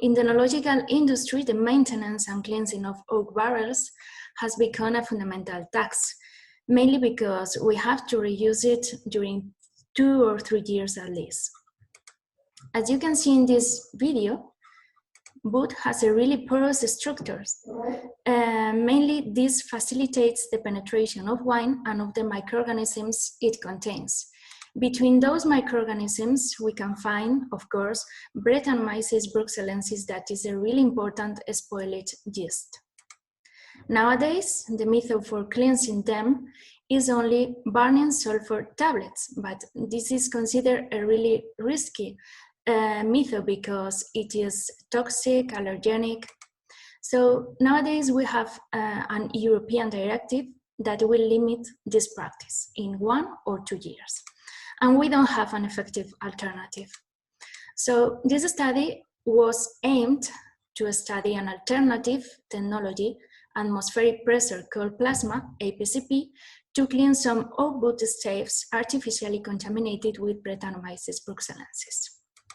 In the oenological industry, the maintenance and cleansing of oak barrels has become a fundamental task, mainly because we have to reuse it during 2 or 3 years at least. As you can see in this video, wood has a really porous structure. Mainly this facilitates the penetration of wine and of the microorganisms it contains. Between those microorganisms, we can find, of course, Brettanomyces bruxellensis, that is a really important spoilage yeast. Nowadays, the method for cleansing them is only burning sulfur tablets, but this is considered a really risky method because it is toxic, allergenic. So nowadays we have an European directive that will limit this practice in 1 or 2 years. And we don't have an effective alternative. So this study was aimed to study an alternative technology, atmospheric pressure called plasma, APCP, to clean some oak wood staves artificially contaminated with Brettanomyces bruxellensis.